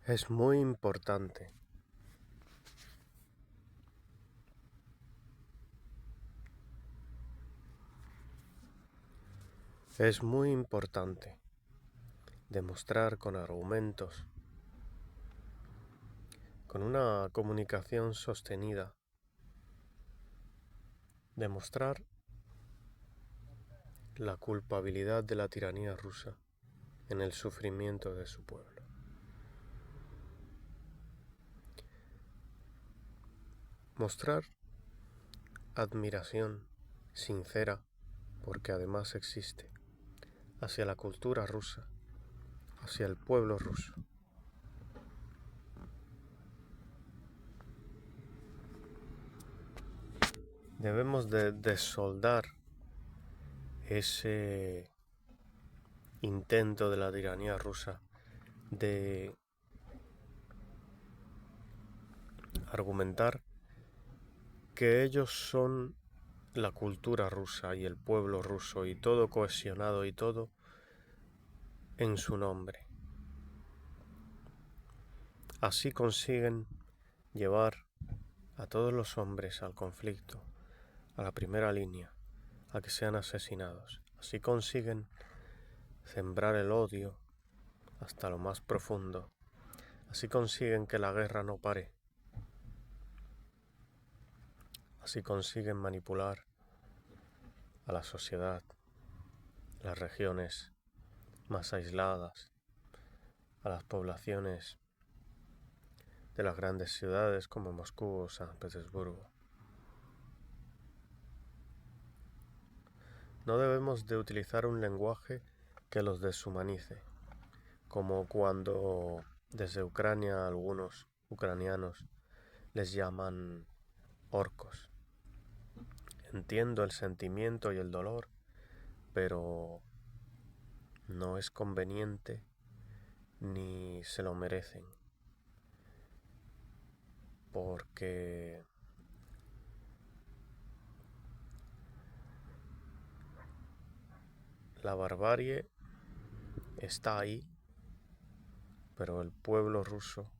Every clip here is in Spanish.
Es muy importante demostrar con argumentos, con una comunicación sostenida, demostrar la culpabilidad de la tiranía rusa en el sufrimiento de su pueblo. Mostrar admiración sincera, porque además existe, hacia la cultura rusa, hacia el pueblo ruso. Debemos de desoldar ese intento de la tiranía rusa de argumentar que ellos son la cultura rusa y el pueblo ruso y todo cohesionado y todo en su nombre. Así consiguen llevar a todos los hombres al conflicto, a la primera línea, a que sean asesinados. Así consiguen sembrar el odio hasta lo más profundo. Así consiguen que la guerra no pare. Así consiguen manipular a la sociedad, las regiones más aisladas, a las poblaciones de las grandes ciudades como Moscú o San Petersburgo. No debemos de utilizar un lenguaje que los deshumanice, como cuando desde Ucrania algunos ucranianos les llaman orcos. Entiendo el sentimiento y el dolor, pero no es conveniente ni se lo merecen, porque la barbarie está ahí, pero el pueblo ruso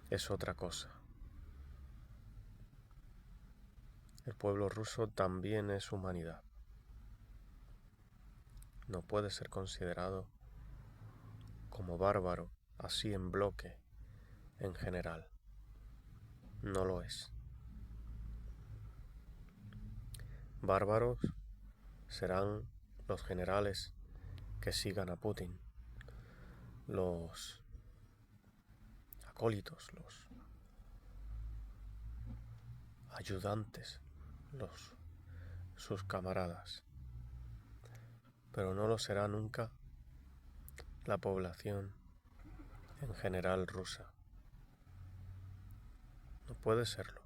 es otra cosa. El pueblo ruso también es humanidad. No puede ser considerado como bárbaro así en bloque, en general. No lo es. Bárbaros serán los generales que sigan a Putin, los acólitos, los ayudantes, sus camaradas, pero no lo será nunca la población en general rusa. No puede serlo.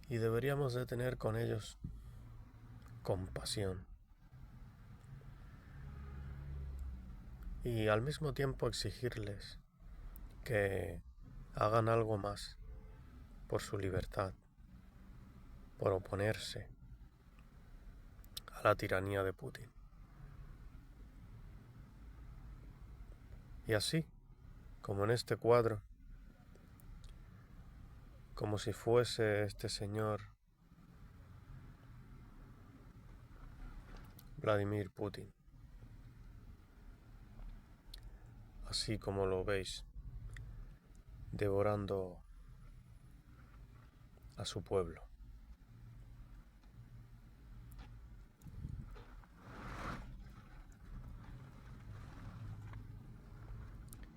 Y deberíamos de tener con ellos compasión y al mismo tiempo exigirles que hagan algo más por su libertad, por oponerse a la tiranía de Putin. Y así, como en este cuadro, como si fuese este señor Vladimir Putin, así como lo veis, devorando a su pueblo.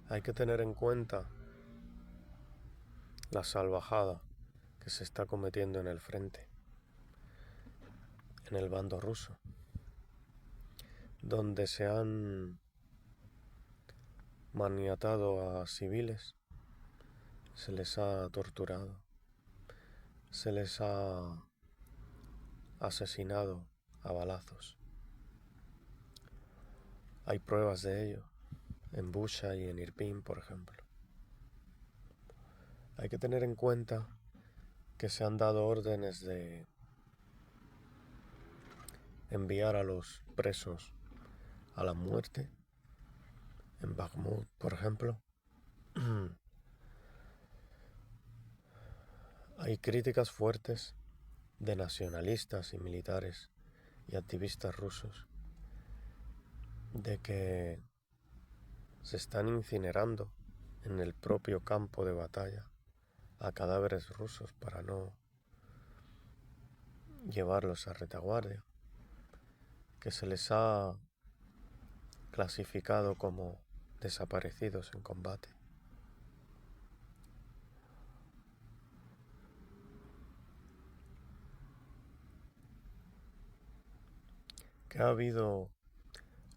Hay que tener en cuenta la salvajada que se está cometiendo en el frente, en el bando ruso, donde se han maniatado a civiles, se les ha torturado, se les ha asesinado a balazos. Hay pruebas de ello en Bucha y en Irpin, por ejemplo. Hay que tener en cuenta que se han dado órdenes de enviar a los presos a la muerte en Bakhmut, por ejemplo, hay críticas fuertes de nacionalistas y militares y activistas rusos de que se están incinerando en el propio campo de batalla a cadáveres rusos para no llevarlos a retaguardia, que se les ha clasificado como desaparecidos en combate. Que ha habido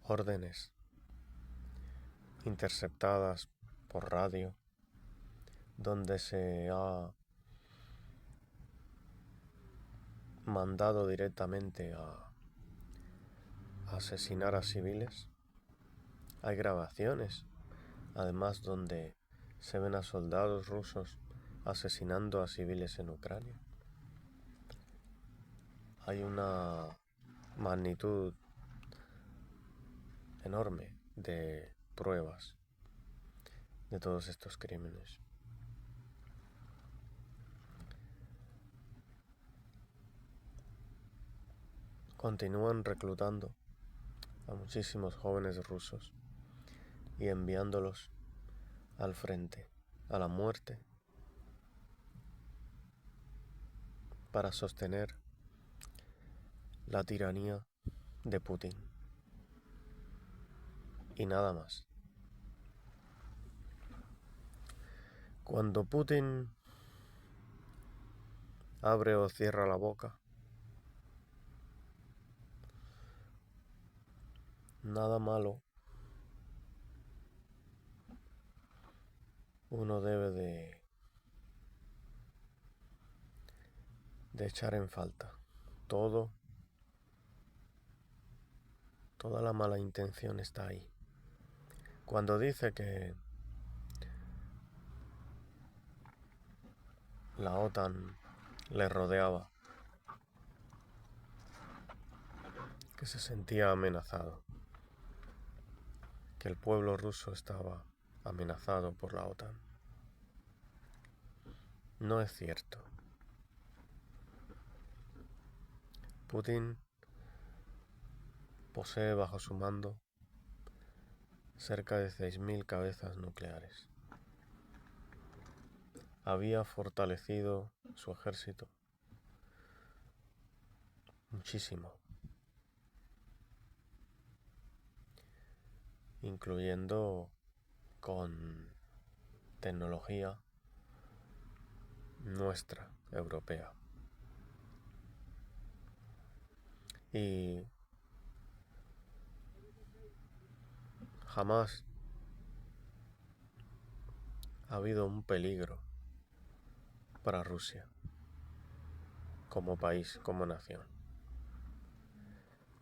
órdenes interceptadas por radio donde se ha mandado directamente a asesinar a civiles. Hay grabaciones, además, donde se ven a soldados rusos asesinando a civiles en Ucrania. Hay una magnitud enorme de pruebas de todos estos crímenes. Continúan reclutando a muchísimos jóvenes rusos y enviándolos al frente, a la muerte, para sostener la tiranía de Putin. Y nada más. Cuando Putin abre o cierra la boca, nada malo uno debe de echar en falta. Toda la mala intención está ahí. Cuando dice que la OTAN le rodeaba, que se sentía amenazado, que el pueblo ruso estaba amenazado por la OTAN, no es cierto. Putin posee bajo su mando cerca de 6.000 cabezas nucleares. Había fortalecido su ejército muchísimo, incluyendo con tecnología nuestra, europea. Y jamás ha habido un peligro para Rusia como país, como nación.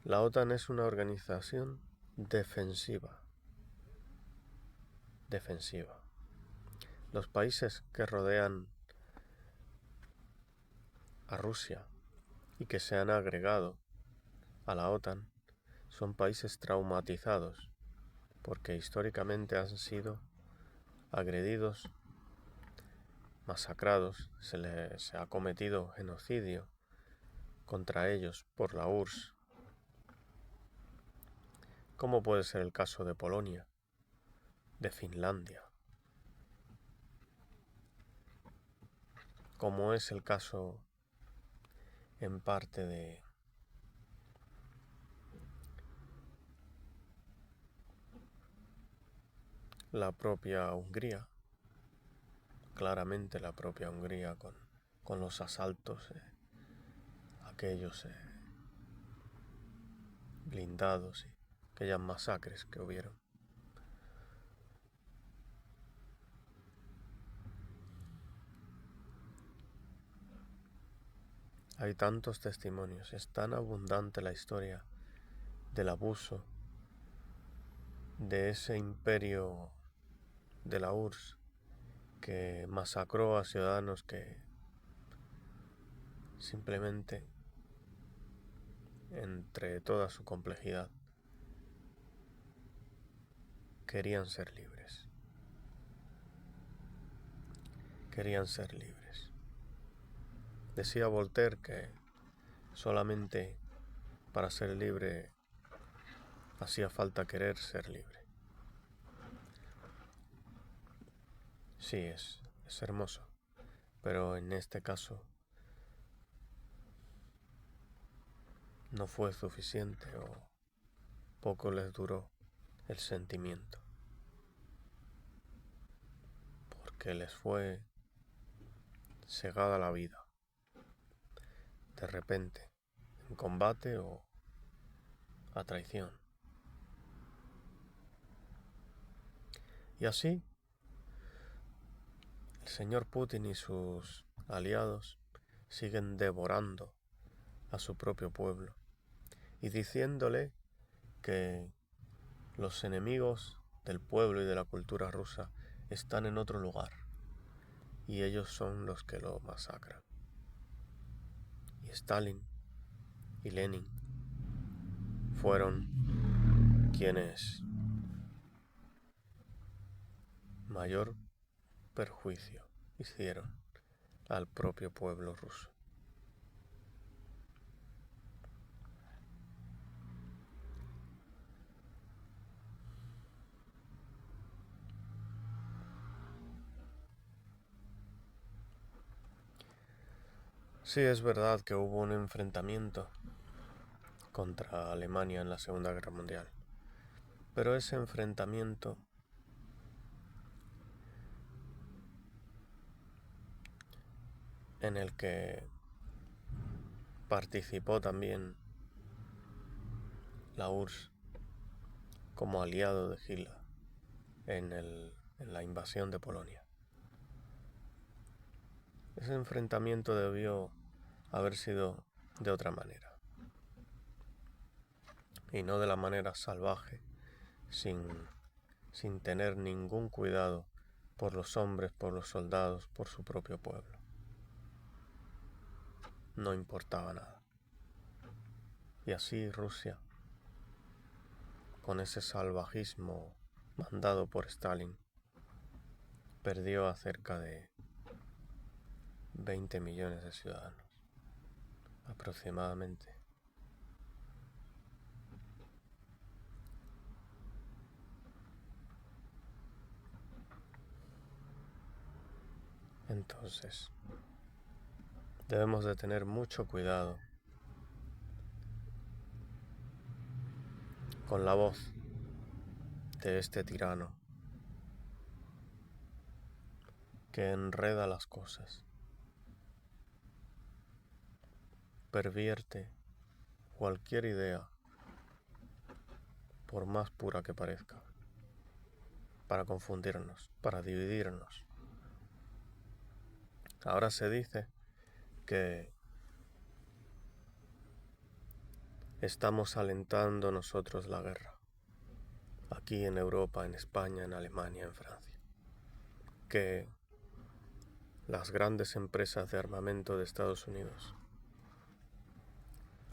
La OTAN es una organización defensiva. Los países que rodean a Rusia y que se han agregado a la OTAN son países traumatizados porque históricamente han sido agredidos, masacrados, se ha cometido genocidio contra ellos por la URSS, como puede ser el caso de Polonia, de Finlandia, como es el caso en parte de la propia Hungría, claramente la propia Hungría con los asaltos, aquellos blindados y aquellas masacres que hubieron. Hay tantos testimonios, es tan abundante la historia del abuso de ese imperio de la URSS que masacró a ciudadanos que simplemente, entre toda su complejidad, querían ser libres. Querían ser libres. Decía Voltaire que solamente para ser libre hacía falta querer ser libre. Sí, es hermoso, pero en este caso no fue suficiente o poco les duró el sentimiento, porque les fue cegada la vida, de repente, en combate o a traición. Y así, el señor Putin y sus aliados siguen devorando a su propio pueblo y diciéndole que los enemigos del pueblo y de la cultura rusa están en otro lugar y ellos son los que lo masacran. Y Stalin y Lenin fueron quienes mayor perjuicio hicieron al propio pueblo ruso. Sí, es verdad que hubo un enfrentamiento contra Alemania en la Segunda Guerra Mundial, pero ese enfrentamiento en el que participó también la URSS como aliado de Hitler en la invasión de Polonia. Ese enfrentamiento debió haber sido de otra manera, y no de la manera salvaje, sin tener ningún cuidado por los hombres, por los soldados, por su propio pueblo. No importaba nada. Y así Rusia, con ese salvajismo mandado por Stalin, perdió a cerca de 20 millones de ciudadanos, aproximadamente. Entonces, debemos de tener mucho cuidado con la voz de este tirano que enreda las cosas, pervierte cualquier idea, por más pura que parezca, para confundirnos, para dividirnos. Ahora se dice que estamos alentando nosotros la guerra, aquí en Europa, en España, en Alemania, en Francia, que las grandes empresas de armamento de Estados Unidos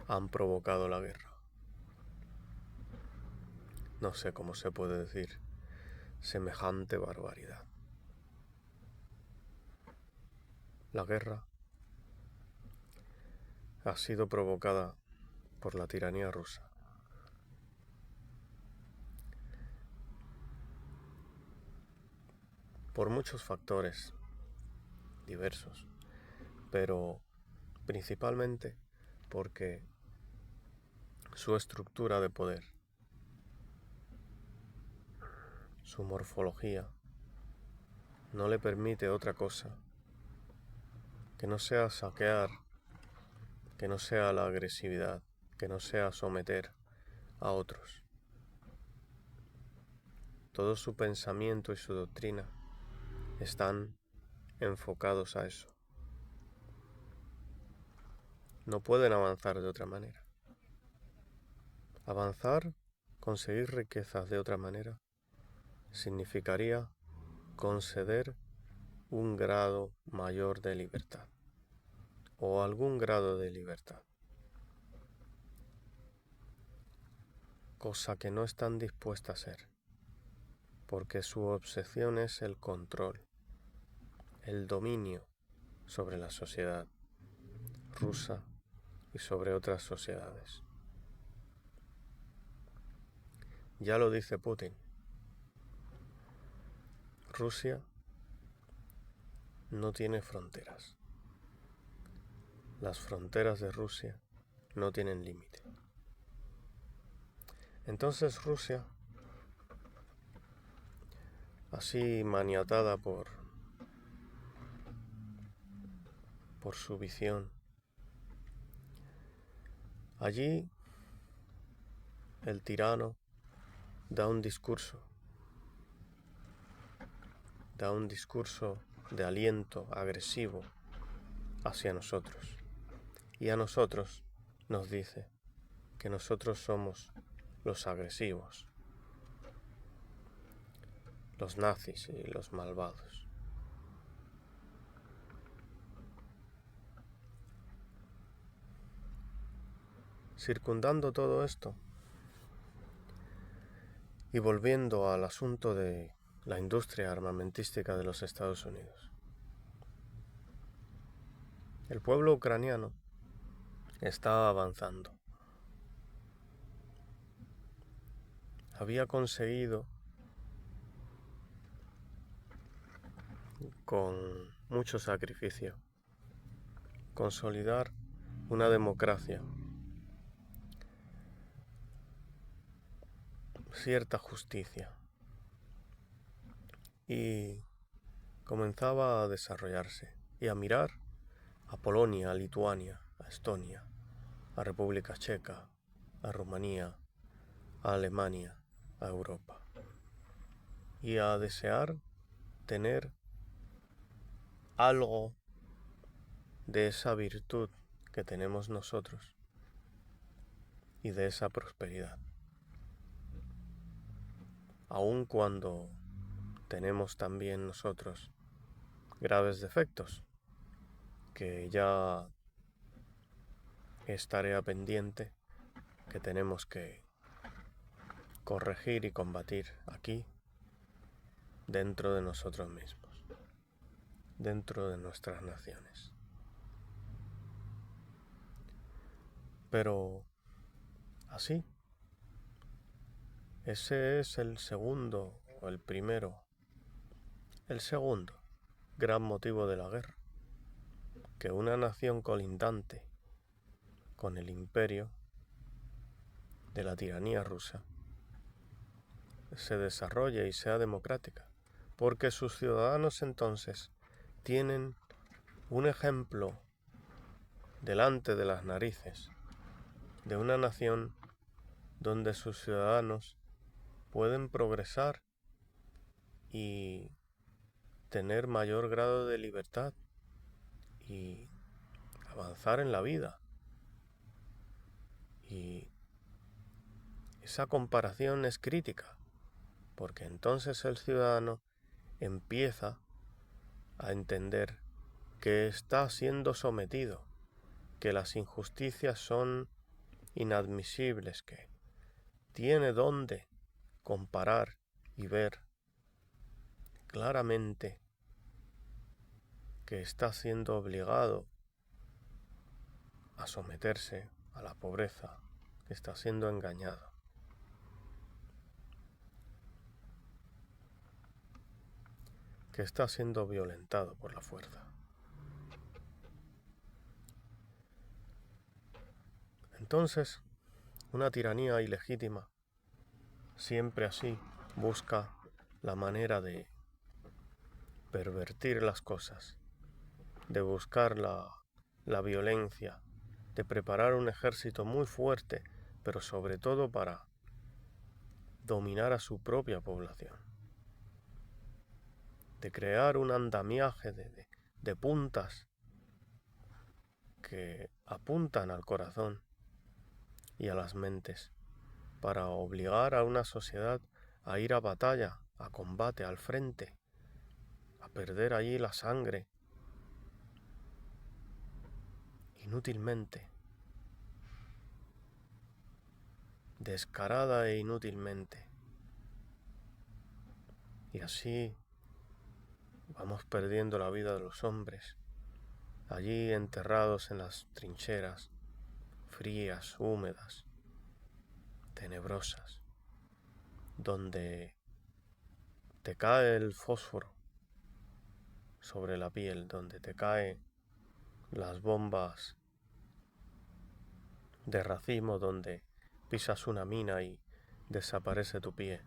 han provocado la guerra. No sé cómo se puede decir semejante barbaridad. La guerra ha sido provocada por la tiranía rusa. Por muchos factores diversos, pero principalmente porque su estructura de poder, su morfología, no le permite otra cosa que no sea saquear, que no sea la agresividad, que no sea someter a otros. Todo su pensamiento y su doctrina están enfocados a eso. No pueden avanzar de otra manera. Avanzar, conseguir riquezas de otra manera, significaría conceder un grado mayor de libertad o algún grado de libertad, cosa que no están dispuestas a hacer. porque su obsesión es el control, el dominio sobre la sociedad rusa y sobre otras sociedades. Ya lo dice Putin. Rusia no tiene fronteras. Las fronteras de Rusia no tienen límite. Entonces Rusia, así maniatada por su visión, allí el tirano da un discurso de aliento agresivo hacia nosotros, y a nosotros nos dice que nosotros somos los agresivos, los nazis y los malvados. Circundando todo esto y volviendo al asunto de la industria armamentística de los Estados Unidos, el pueblo ucraniano está avanzando. Había conseguido, con mucho sacrificio, consolidar una democracia, cierta justicia, y comenzaba a desarrollarse y a mirar a Polonia, a Lituania, a Estonia, a República Checa, a Rumanía, a Alemania, a Europa, y a desear tener algo de esa virtud que tenemos nosotros y de esa prosperidad, aun cuando tenemos también nosotros graves defectos que ya es tarea pendiente que tenemos que corregir y combatir aquí, dentro de nosotros mismos, dentro de nuestras naciones. Pero así, ese es el segundo gran motivo de la guerra, que una nación colindante con el imperio de la tiranía rusa se desarrolle y sea democrática, porque sus ciudadanos entonces tienen un ejemplo delante de las narices de una nación donde sus ciudadanos pueden progresar y tener mayor grado de libertad y avanzar en la vida. Y esa comparación es crítica, porque entonces el ciudadano empieza a entender que está siendo sometido, que las injusticias son inadmisibles, que tiene dónde comparar y ver claramente que está siendo obligado a someterse a la pobreza, que está siendo engañado. Que está siendo violentado por la fuerza. Entonces, una tiranía ilegítima, siempre así, busca la manera de pervertir las cosas, de buscar la violencia, de preparar un ejército muy fuerte, pero sobre todo para dominar a su propia población, de crear un andamiaje de puntas que apuntan al corazón y a las mentes, para obligar a una sociedad a ir a batalla, a combate, al frente, a perder allí la sangre, inútilmente, descarada e inútilmente, Y así vamos perdiendo la vida de los hombres, allí enterrados en las trincheras, frías, húmedas, tenebrosas, donde te cae el fósforo sobre la piel, donde te caen las bombas de racimo, donde pisas una mina y desaparece tu pie,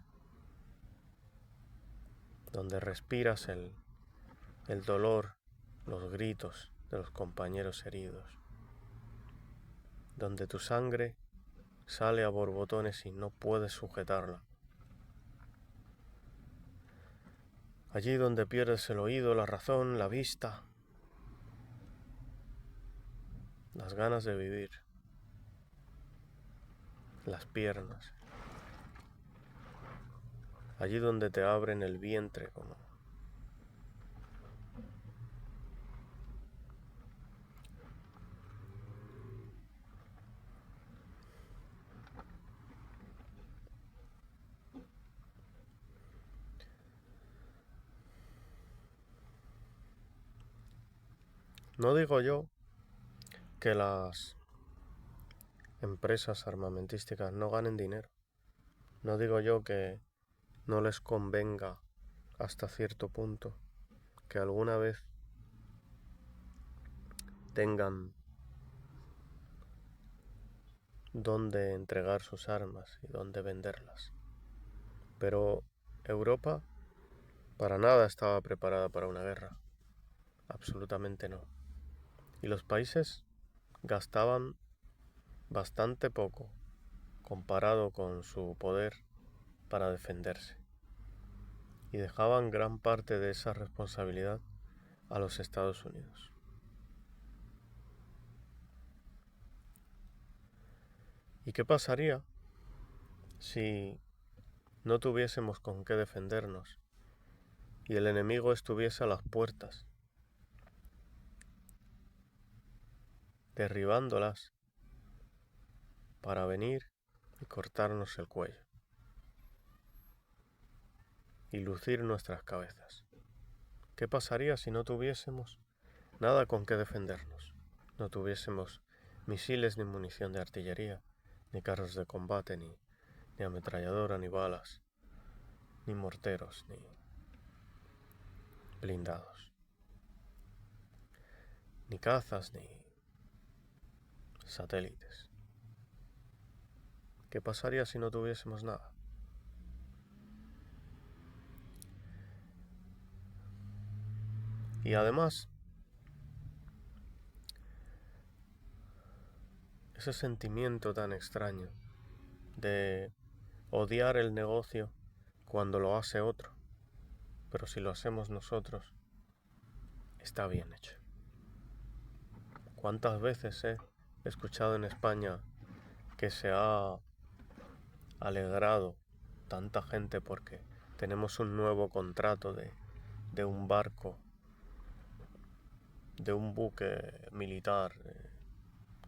donde respiras el dolor, los gritos de los compañeros heridos, donde tu sangre sale a borbotones y no puedes sujetarla. Allí donde pierdes el oído, la razón, la vista, las ganas de vivir, las piernas. Allí donde te abren el vientre como no digo yo que las empresas armamentísticas no ganen dinero. No digo yo que no les convenga hasta cierto punto que alguna vez tengan dónde entregar sus armas y dónde venderlas. Pero Europa para nada estaba preparada para una guerra. Absolutamente no. Y los países gastaban bastante poco comparado con su poder para defenderse. Y dejaban gran parte de esa responsabilidad a los Estados Unidos. ¿Y qué pasaría si no tuviésemos con qué defendernos y el enemigo estuviese a las puertas, derribándolas para venir y cortarnos el cuello y lucir nuestras cabezas? ¿Qué pasaría si no tuviésemos nada con qué defendernos? No tuviésemos misiles ni munición de artillería, ni carros de combate, ni ametralladora, ni balas, ni morteros, ni blindados, ni cazas, ni satélites. ¿Qué pasaría si no tuviésemos nada? Y además, ese sentimiento tan extraño de odiar el negocio cuando lo hace otro, pero si lo hacemos nosotros, está bien hecho. ¿Cuántas veces he escuchado en España que se ha alegrado tanta gente porque tenemos un nuevo contrato de un barco, de un buque militar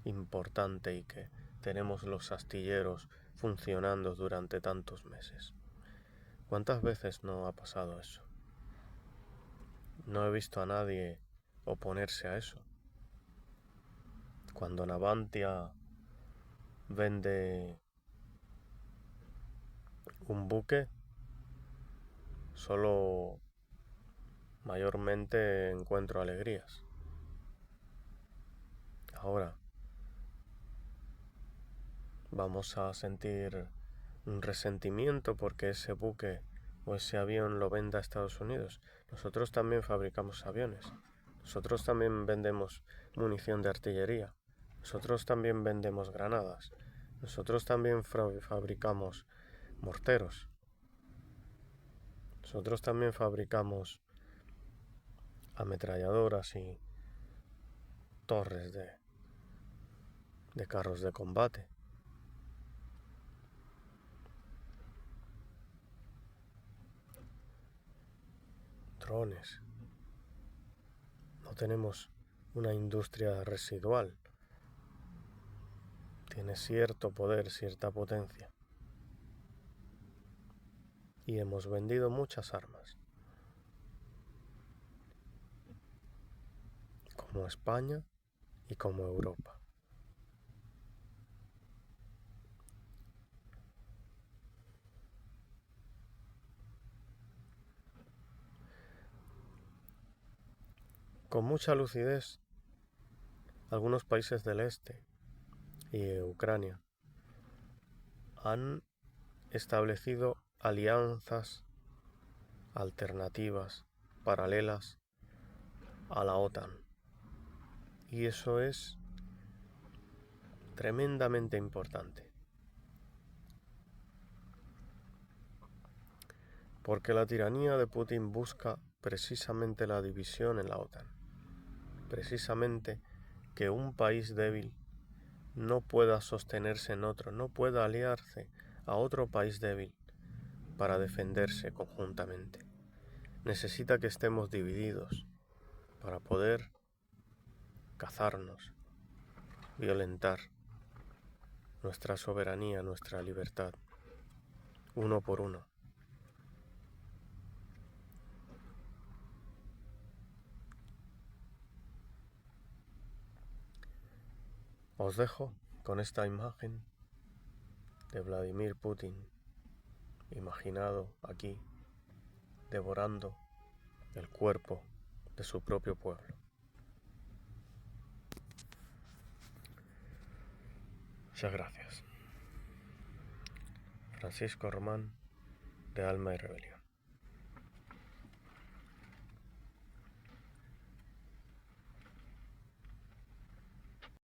importante y que tenemos los astilleros funcionando durante tantos meses? ¿Cuántas veces no ha pasado eso? No he visto a nadie oponerse a eso. Cuando Navantia vende un buque, solo mayormente encuentro alegrías. Ahora vamos a sentir un resentimiento porque ese buque o ese avión lo venda a Estados Unidos. Nosotros también fabricamos aviones. Nosotros también vendemos munición de artillería. Nosotros también vendemos granadas. Nosotros también fabricamos morteros. Nosotros también fabricamos ametralladoras y torres de carros de combate. Drones. No tenemos una industria residual. Tiene cierto poder, cierta potencia. y hemos vendido muchas armas, como España y como Europa. Con mucha lucidez, algunos países del este y Ucrania han establecido alianzas alternativas, paralelas a la OTAN. Y eso es tremendamente importante. Porque la tiranía de Putin busca precisamente la división en la OTAN. Precisamente que un país débil no pueda sostenerse en otro, no pueda aliarse a otro país débil para defenderse conjuntamente. Necesita que estemos divididos para poder cazarnos, violentar nuestra soberanía, nuestra libertad, uno por uno. Os dejo con esta imagen de Vladimir Putin, imaginado aquí, devorando el cuerpo de su propio pueblo. Muchas gracias. Francisco Román, de Alma y Rebelión.